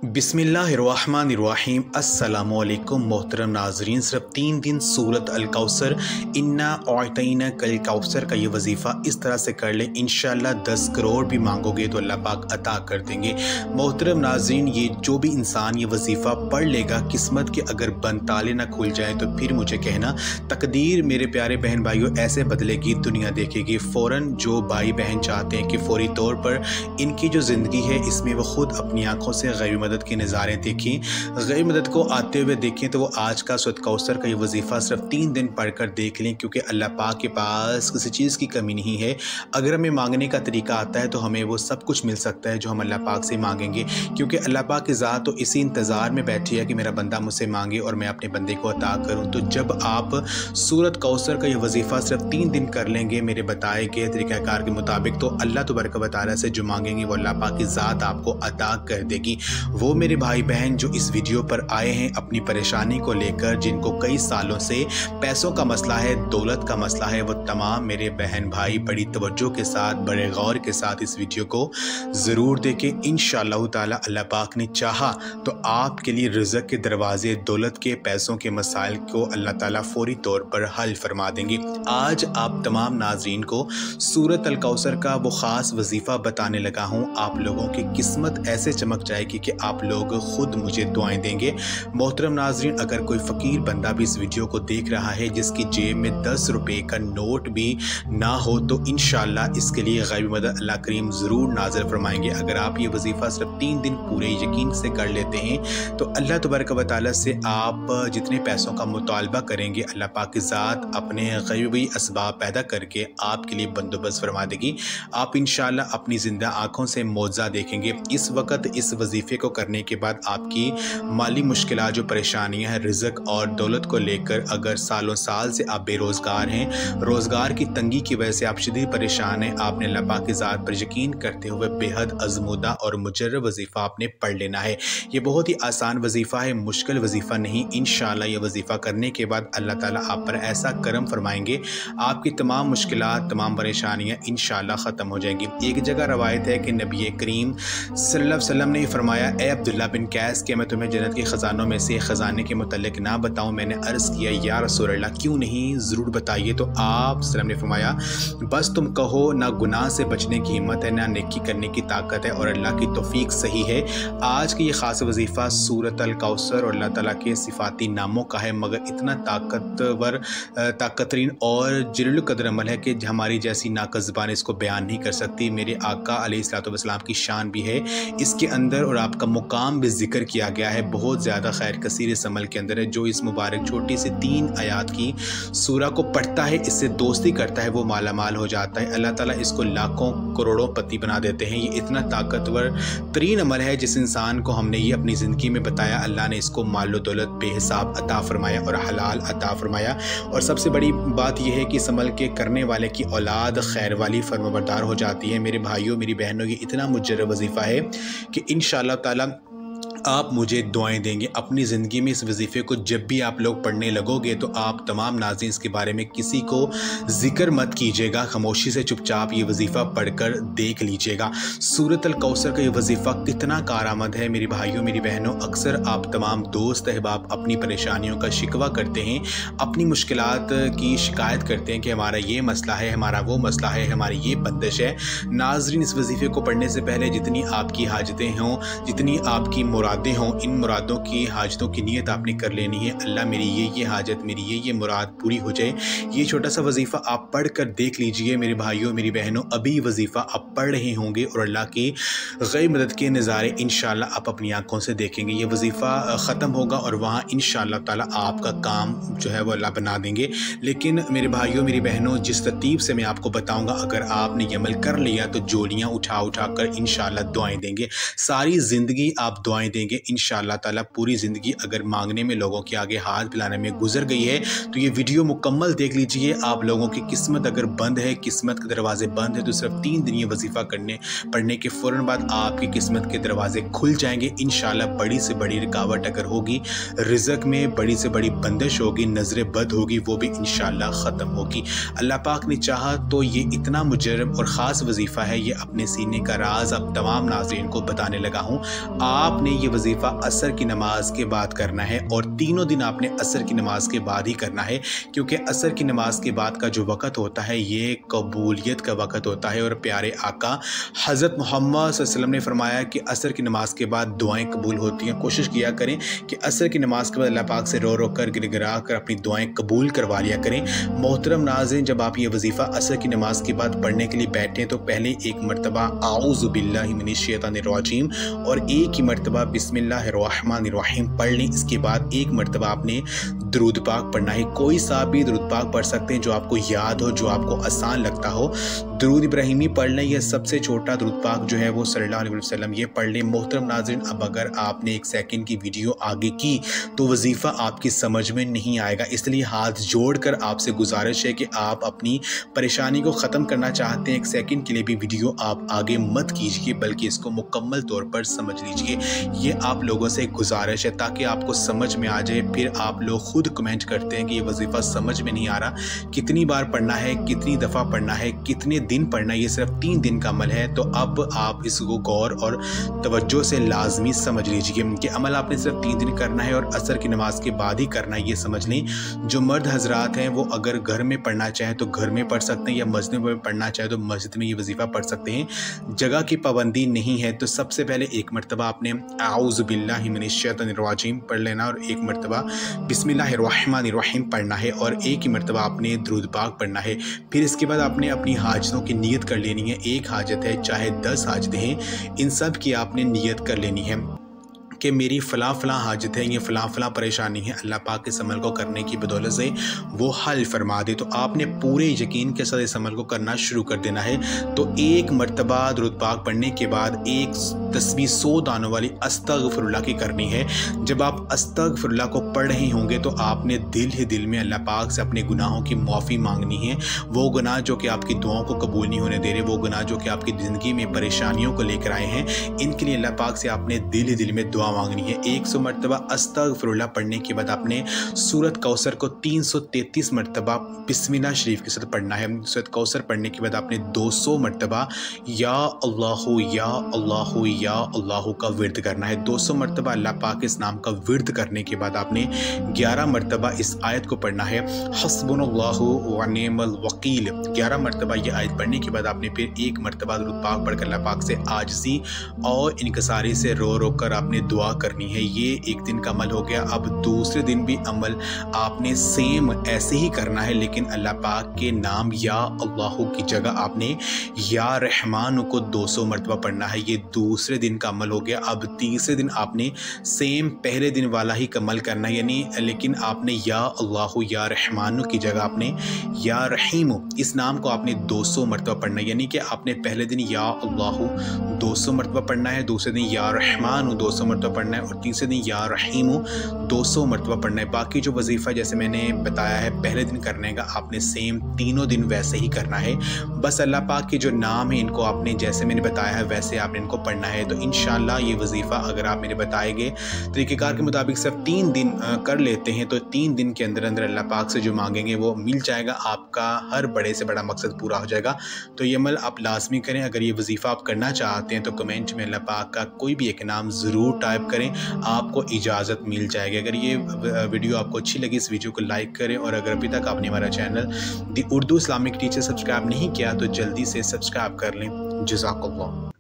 बिस्मिल्लाहिर्रहमानिर्रहीम। अस्सलामुअलैकुम मोहतरम नाजरीन। सिर्फ 3 दिन सूरत अल कौसर इन्ना औतैना कल कौसर का ये वजीफ़ा इस तरह से कर ले, इंशाअल्लाह 10 करोड़ भी मांगोगे तो अल्लाह पाक अता कर देंगे। मोहतरम नाजरीन, ये जो भी इंसान ये वजीफ़ा पढ़ लेगा, किस्मत के अगर बंद ताले ना खुल जाए तो फिर मुझे कहना, तकदीर मेरे प्यारे बहन भाइयों ऐसे बदलेगी, दुनिया देखेगी। फ़ौरन जो भाई बहन चाहते हैं कि फौरी तौर पर इनकी जो ज़िंदगी है इसमें वो ख़ुद अपनी आँखों से गैर मदद के नज़ारे देखें, गैर मदद को आते हुए देखें, तो वो आज का सूरत कौसर का ये वजीफ़ा सिर्फ 3 दिन पढ़कर देख लें, क्योंकि अल्लाह पाक के पास किसी चीज़ की कमी नहीं है। अगर हमें मांगने का तरीका आता है तो हमें वो सब कुछ मिल सकता है जो हम अल्लाह पाक से मांगेंगे, क्योंकि अल्लाह पाक की ज़ात तो इसी इंतज़ार में बैठी है कि मेरा बंदा मुझसे मांगे और मैं अपने बंदे को अता करूँ। तो जब आप सूरत कौसर का ये वजीफ़ा सिर्फ 3 दिन कर लेंगे मेरे बताए गए तरीक़ाकार के मुताबिक, तो अल्लाह तबारक व तआला से जो मांगेंगे वो अल्लाह पाक की ज़ात आपको अता कर देगी। वो मेरे भाई बहन जो इस वीडियो पर आए हैं अपनी परेशानी को लेकर, जिनको कई सालों से पैसों का मसला है, दौलत का मसला है, वो तमाम मेरे बहन भाई बड़ी तवज्जो के साथ, बड़े गौर के साथ इस वीडियो को ज़रूर देखें। इंशाअल्लाह ताला अल्लाह पाक ने चाहा तो आपके लिए रिज़्क़ के दरवाजे, दौलत के, पैसों के मसाइल को अल्लाह ताला फ़ौरी तौर पर हल फरमा देंगे। आज आप तमाम नाज़रीन को सूरत अल कौसर का वो ख़ास वजीफ़ा बताने लगा हूँ। आप लोगों की किस्मत ऐसे चमक जाएगी कि आप लोग खुद मुझे दुआएं देंगे। मोहतरम नाजरीन, अगर कोई फ़कीर बंदा भी इस वीडियो को देख रहा है जिसकी जेब में 10 रुपये का नोट भी ना हो, तो इंशाअल्लाह इसके लिए गैबी मदद अल्लाह करीम ज़रूर नाज़िल फरमाएंगे। अगर आप ये वजीफ़ा सिर्फ 3 दिन पूरे यकीन से कर लेते हैं तो अल्लाह तबारक व तआला से आप जितने पैसों का मुतालबा करेंगे अल्लाह पाक की ज़ात अपने गैबी असबाब पैदा करके आपके लिए बंदोबस्त फरमा देगी। आप इंशाअल्लाह अपनी ज़िंदा आँखों से मौज़ा देखेंगे। इस वक्त इस वजीफ़े को करने के बाद आपकी माली मुश्किलात, जो परेशानियां हैं रिज़्क़ और दौलत को लेकर, अगर सालों साल से आप बेरोज़गार हैं, रोज़गार की तंगी की वजह से आप शदीद परेशान हैं, आपने अल्लाह पाक की ज़ात पर यकीन करते हुए बेहद अज़मुदा और मुजर्रब वजीफ़ा आपने पढ़ लेना है। ये बहुत ही आसान वजीफ़ा है, मुश्किल वजीफ़ा नहीं। इंशाअल्लाह ये वजीफ़ा करने के बाद अल्लाह ताला आप पर ऐसा करम फरमाएंगे, आपकी तमाम मुश्किलात, तमाम परेशानियाँ इंशाअल्लाह ख़त्म हो जाएंगी। एक जगह रवायत है कि नबी करीम सल्लल्लाहु अलैहि वसल्लम ने फरमाया, ए अब्दुल्ला बिन कैस, कि मैं तुम्हें जन्नत के ख़जानों में से ख़जाने के मुतल्लिक़ ना बताऊं? मैंने अर्ज़ किया, या रसूल अल्लाह क्यों नहीं, ज़रूर बताइए। तो आप सल्लम ने फरमाया, बस तुम कहो, ना गुनाह से बचने की हिम्मत है, ना नेकी करने की ताकत है, और अल्लाह की तौफ़ीक सही है। आज की ये ख़ास वजीफ़ा सूरत अल कौसर और अल्लाह ताला के सिफ़ाती नामों का है, मगर इतना ताकतरीन और जलील क़द्र अमल है कि हमारी जैसी नाक़स ज़ुबान इसको बयान नहीं कर सकती। मेरे आका अलैहिस्सलातु वस्सलाम की शान भी है इसके अंदर, और आपका मुकाम भी जिक्र किया गया है। बहुत ज़्यादा खैर कसीर इस अमल के अंदर है। जो इस मुबारक छोटी सी 3 आयात की सूरा को पढ़ता है, इससे दोस्ती करता है, वो माला माल हो जाता है। अल्लाह ताला इसको लाखों करोड़ों पति बना देते हैं। ये इतना ताकतवर तरीन अमल है, जिस इंसान को हमने ये अपनी ज़िंदगी में बताया, अल्लाह ने इसको माल दौलत बेहिसाब अता फरमाया और हलाल अता फरमाया। और सबसे बड़ी बात यह है कि इस अमल के करने वाले की औलाद खैर वाली फर्माबरदार हो जाती है। मेरे भाइयों, मेरी बहनों, ये इतना मुजर्रब वजीफ़ा है कि इंशाअल्लाह ताला आप मुझे दुआएं देंगे। अपनी ज़िंदगी में इस वजीफ़े को जब भी आप लोग पढ़ने लगोगे तो आप तमाम नाज़रीन इसके बारे में किसी को ज़िक्र मत कीजिएगा, खामोशी से चुपचाप ये वजीफ़ा पढ़कर देख लीजिएगा। सूरत अल कौसर का ये वजीफ़ा कितना कारआमद है मेरी भाइयों, मेरी बहनों। अक्सर आप तमाम दोस्त अहबाब अपनी परेशानियों का शिकवा करते हैं, अपनी मुश्किलात की शिकायत करते हैं कि हमारा ये मसला है, हमारा वो मसला है, हमारी ये बंदिश है। नाज़रीन, इस वजीफ़े को पढ़ने से पहले जितनी आपकी हाजतें हों, जितनी आपकी मुरादें हों, इन मुरादों की, हाजतों की नीयत आपने कर लेनी है। अल्लाह मेरी ये हाजत, मेरी ये मुराद पूरी हो जाए। ये छोटा सा वजीफ़ा आप पढ़ कर देख लीजिए मेरे भाइयों, मेरी बहनों। अभी वजीफ़ा आप पढ़ रहे होंगे और अल्लाह की गैर मदद के नज़ारे इंशाअल्लाह आप अपनी आँखों से देखेंगे। ये वजीफ़ा ख़त्म होगा और वहाँ इंशाअल्लाह ताला आपका काम जो है वो अल्लाह बना देंगे। लेकिन मेरे भाइयों, मेरी बहनों, जिस तरतीब से मैं आपको बताऊँगा, अगर आपने ये अमल कर लिया तो जोड़ियाँ उठा कर इंशाअल्लाह दुआएँ देंगे। सारी ज़िंदगी आप दुआएँ देंगे इंशाअल्लाह ताला। पूरी ज़िंदगी अगर मांगने में, लोगों के आगे हाथ फैलाने में गुजर गई है तो ये वीडियो मुकम्मल देख लीजिए। आप लोगों की किस्मत अगर बंद है, किस्मत के दरवाजे बंद है, तो सिर्फ 3 दिन ये वजीफ़ा पढ़ने के फ़ौरन बाद आपकी किस्मत के दरवाजे खुल जाएंगे इंशाअल्लाह। बड़ी से बड़ी रुकावट अगर होगी रिज़्क़ में, बड़ी से बड़ी बंदिश होगी, नज़र बद होगी, वो भी इंशाअल्लाह ख़त्म होगी। अल्लाह पाक ने चाहा तो ये इतना मुजर्रब और ख़ास वजीफ़ा है, ये अपने सीने का राज अब तमाम नाज़रीन को बताने लगा हूँ। आपने ये वजीफ़ा असर की नमाज के बाद करना है और तीनों दिन आपने असर की नमाज के बाद ही करना है, क्योंकि असर की नमाज के बाद का जो वक़्त होता है ये कबूलियत का वक़्त होता है। और प्यारे आका हज़रत मोहम्मद सल्लल्लाहु अलैहि वसल्लम ने फरमाया कि असर की नमाज के बाद दुआएं कबूल होती हैं। कोशिश किया करें कि असर की नमाज के बाद अल्लाह पाक से रो रो कर गिड़गिड़ा कर अपनी दुआएं कबूल करवा लिया करें। मोहतरम नाज़रीन, जब आप ये वजीफ़ा असर की नमाज के बाद पढ़ने के लिए बैठें तो पहले एक मरतबा आऊज़ु बिल्लाहि मिनश शैतानिर रजीम और एक ही मरतबा बिस्मिल्लाहिर रहमानिर रहीम पढ़ लें। इसके बाद एक मरतबा आपने दुरूद पाक पढ़ना है। कोई सा भी दुरूद पाक पढ़ सकते हैं जो आपको याद हो, जो आपको आसान लगता हो। दुरूद इब्राहिमी पढ़ लें, यह सबसे छोटा दुरूद पाक जो है वो सल्लल्लाहु अलैहि वसल्लम ये पढ़ लें। मोहतरम नाज़रीन, अब अगर आपने 1 सेकंड की वीडियो आगे की तो वजीफ़ा आपकी समझ में नहीं आएगा, इसलिए हाथ जोड़कर आपसे गुजारिश है कि आप अपनी परेशानी को ख़त्म करना चाहते हैं 1 सेकंड के लिए भी वीडियो आप आगे मत कीजिए, बल्कि इसको मुकम्मल तौर पर समझ लीजिए। ये आप लोगों से गुजारिश है ताकि आपको समझ में आ जाए। फिर आप लोग खुद कमेंट करते हैं कि ये वजीफ़ा समझ में नहीं आ रहा, कितनी बार पढ़ना है, कितनी दफ़ा पढ़ना है, कितने दिन पढ़ना है। ये सिर्फ 3 दिन का अमल है, तो अब आप इसको गौर और तवज्जो से लाजमी समझ लीजिए कि अमल आपने सिर्फ 3 दिन करना है और असर की नमाज के बाद ही करना है। ये समझ लें। जो मर्द हजरात हैं वो अगर घर में पढ़ना चाहें तो घर में पढ़ सकते हैं, या मस्जिद में पढ़ना चाहें तो मस्जिद में ये वजीफ़ा पढ़ सकते हैं। जगह की पाबंदी नहीं है। तो सबसे पहले एक मरतबा आपने आऊज़ु बिल्लाहि मिनश शैतानिर रजीम पढ़ लेना और एक मरतबा बिस्मिल्लाहिर रहमानिर रहीम पढ़ना है और एक ही मरतबा आपने दुरूद पाक पढ़ना है। फिर इसके बाद आपने अपनी हाजतों की नीयत कर लेनी है। एक हाजत है चाहे 10 हाजतें हैं, इन सब की आपने नीयत कर लेनी है कि मेरी फ़लाँ फ़लाँ हाजत है, ये फ़लाँ फ़लाँ परेशानी है, अल्लाह पाक इस अमल को करने की बदौलत से वो हल फरमा दे। तो आपने पूरे यकीन के साथ इस अमल को करना शुरू कर देना है। तो एक मरतबा दुरूद पाक पढ़ने के बाद एक तस्बीह 100 दानों वाली अस्तगफिरुल्लाह की करनी है। जब आप अस्तगफिरुल्लाह को पढ़ रहे होंगे तो आपने दिल ही दिल में अल्लाह पाक से अपने गुनाहों की माफ़ी मांगनी है। वो गुनाह जो कि आपकी दुआओं को कबूल नहीं होने दे रहे, वो गुनाह जो कि आपकी ज़िंदगी में परेशानियों को लेकर आए हैं, इनके लिए अल्लाह पाक से आपने दिल ही दिल में दुआ मांगनी है। 100 मरतबा अस्तगफिरुल्लाह पढ़ने के बाद आपने सूरत कौसर को 333 मरतबा बिस्मिल्लाह शरीफ के साथ पढ़ना है। सूरत कौसर पढ़ने के बाद आपने 200 मरतबा या अल्लाहु या अल्लाहु या अल्लाहु का विर्द करना है। 200 मरतबा अल्लाह पाक इस नाम का विर्द करने के बाद आपने 11 मरतबा इस आयत को पढ़ना है, हस्बुनल्लाहु व निअमल वकील। 11 मरतबा ये आयत पढ़ने के बाद आपने फिर एक मरतबा दुरूद पाक पढ़कर अल्लाह पाक से आजिज़ी और इनकसारी से रो रो कर आपने दुआ करनी है। ये एक दिन का अमल हो गया। अब दूसरे दिन भी अमल आपने सेम ऐसे ही करना है, लेकिन अल्लाह पाक के नाम या अल्लाहु की जगह आपने या रहमान को 200 मरतबा पढ़ना है। ये दूसरे दिन का अमल हो गया। अब तीसरे दिन आपने सेम पहले दिन वाला ही अमल करना है, यानी लेकिन आपने या अल्लाहु या रहमान की जगह आपने या रहीम इस नाम को आपने 200 मरतबा पढ़ना है। यानी कि आपने पहले दिन या अल्लाहु 200 मरतबा पढ़ना है, दूसरे दिन या रहमान 200 मरतबा पढ़ना है और तीसरे दिन या रहीम 200 मरतबा पढ़ना है। बाकी जो वजीफ़ा जैसे मैंने बताया है पहले दिन करने का, आपने सेम तीनों दिन वैसे ही करना है। बस अल्लाह पाक के जो नाम है इनको आपने जैसे मैंने बताया है वैसे आपने इनको पढ़ना है। तो इंशाअल्लाह ये वजीफ़ा अगर आप मेरे बताए गए तरीक़ेकार के मुताबिक सिर्फ 3 दिन कर लेते हैं तो 3 दिन के अंदर अंदर अल्लाह पाक से जो मांगेंगे वो मिल जाएगा। आपका हर बड़े से बड़ा मकसद पूरा हो जाएगा। तो ये अमल आप लाजमी करें। अगर ये वजीफ़ा आप करना चाहते हैं तो कमेंट में अल्लाह पाक का कोई भी एक नाम ज़रूर टाइप करें, आपको इजाज़त मिल जाएगी। अगर ये वीडियो आपको अच्छी लगी इस वीडियो को लाइक करें और अगर अभी तक आपने हमारा चैनल दी उर्दू इस्लामिक टीचर सब्सक्राइब नहीं किया तो जल्दी से सब्सक्राइब कर लें। जज़ाकल्लाह।